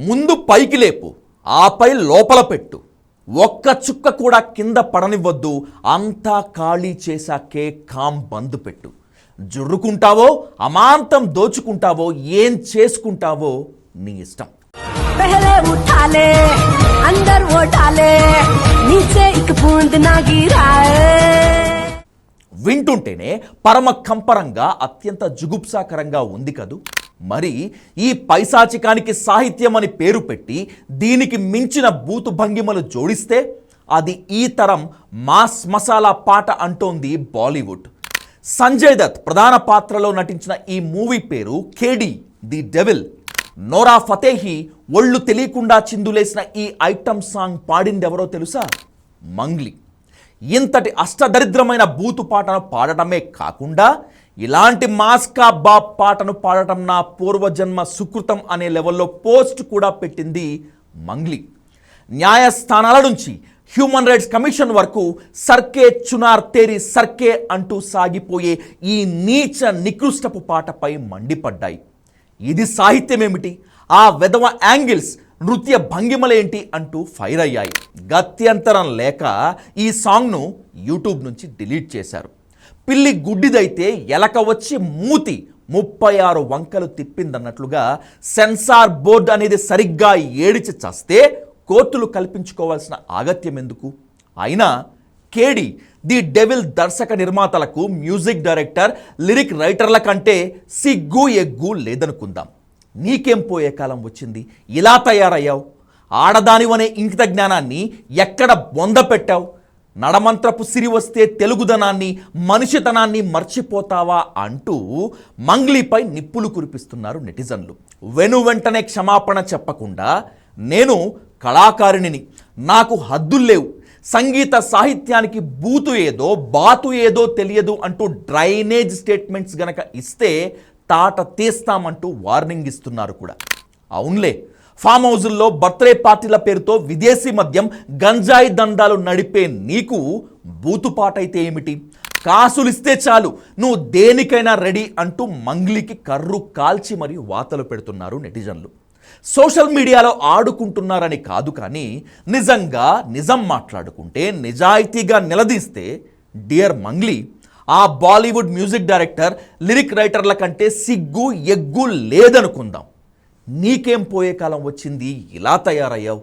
ముందు పైకి లేపు, ఆపై లోపల పెట్టు, ఒక్క చుక్క కూడా కింద పడనివ్వద్దు, అంతా ఖాళీ చేశాకే కామ్ బంద్ పెట్టు. జుర్రుకుంటావో, అమాంతం దోచుకుంటావో, ఏం చేసుకుంటావో నీ ఇష్టం. पहले उठा ले अंदर वो डाले नीचे एक बूंद ना गिराए. వింటుంటేనే పరమ కంపరంగా అత్యంత జుగుప్సాకరంగా ఉంది కదూ. మరి ఈ పైశాచికానికి సాహిత్యం అని పేరు పెట్టి దీనికి మించిన బూతు భంగిమలు జోడిస్తే అది ఈ తరం మాస్ మసాలా పాట అంటోంది బాలీవుడ్. సంజయ్ దత్ ప్రధాన పాత్రలో నటించిన ఈ మూవీ పేరు కేడి ది డెవిల్. నోరా ఫతేహి ఒళ్ళు తెలియకుండా చిందులేసిన ఈ ఐటమ్ సాంగ్ పాడిందెవరో తెలుసా? మంగ్లీ. ఇంతటి అష్టదరిద్రమైన బూతు పాటను పాడటమే కాకుండా ఇలాంటి మాస్కా బాబ్ పాటను పాడటం నా పూర్వజన్మ సుకృతం అనే లెవెల్లో పోస్ట్ కూడా పెట్టింది మంగ్లీ. న్యాయస్థానాల నుంచి హ్యూమన్ రైట్స్ కమిషన్ వరకు సర్కే చునార్ తేరీ సర్కే అంటూ సాగిపోయే ఈ నీచ నికృష్టపు పాటపై మండిపడ్డాయి. ఇది సాహిత్యమేమిటి, ఆ వెధవ యాంగిల్స్, నృత్య భంగిమలేంటి అంటూ ఫైర్ అయ్యాయి. గత్యంతరం లేక ఈ సాంగ్ను యూట్యూబ్ నుంచి డిలీట్ చేశారు. పిల్లి గుడ్డిదైతే ఎలక వచ్చి మూతి 36 వంకలు తిప్పిందన్నట్లుగా సెన్సార్ బోర్డు అనేది సరిగ్గా ఏడిచి చస్తే కోర్టులు కల్పించుకోవాల్సిన ఆగత్యం ఎందుకు? అయినా కేడి ది డెవిల్ దర్శక నిర్మాతలకు, మ్యూజిక్ డైరెక్టర్, లిరిక్ రైటర్ల కంటే సిగ్గు ఎగ్గు లేదనుకుందాం. నీకేం పోయే కాలం వచ్చింది? ఇలా తయారయ్యావు. ఆడదానివనే ఇంకిత జ్ఞానాన్ని ఎక్కడ బొంద పెట్టావు? నడమంత్రపు సిరి వస్తే తెలుగుదనాన్ని, మనిషితనాన్ని మర్చిపోతావా అంటూ మంగ్లీపై నిప్పులు కురిపిస్తున్నారు నెటిజన్లు. వెంటనే క్షమాపణ చెప్పకుండా నేను కళాకారిణిని, నాకు హద్దుల్లేవు, సంగీత సాహిత్యానికి బూతు ఏదో బాతు ఏదో తెలియదు అంటూ డ్రైనేజ్ స్టేట్మెంట్స్ గనక ఇస్తే తాట తీస్తామంటూ వార్నింగ్ ఇస్తున్నారు కూడా. అవునులే, ఫామ్ హౌజుల్లో బర్త్డే పార్టీల పేరుతో విదేశీ మద్యం, గంజాయి దందాలు నడిపే నీకు బూతుపాట అయితే ఏమిటి? కాసులిస్తే చాలు, నువ్వు దేనికైనా రెడీ అంటూ మంగ్లీకి కర్రు కాల్చి మరి వాతలు పెడుతున్నారు నెటిజన్లు. సోషల్ మీడియాలో ఆడుకుంటున్నారని కాదు, కానీ నిజంగా నిజం మాట్లాడుకుంటే, నిజాయితీగా నిలదీస్తే డియర్ మంగ్లీ, ఆ బాలీవుడ్ మ్యూజిక్ డైరెక్టర్, లిరిక్ రైటర్ల కంటే సిగ్గు ఎగ్గు లేదనుకుందాం. నీకేం పోయే కాలం వచ్చింది? ఇలా తయారయ్యావు.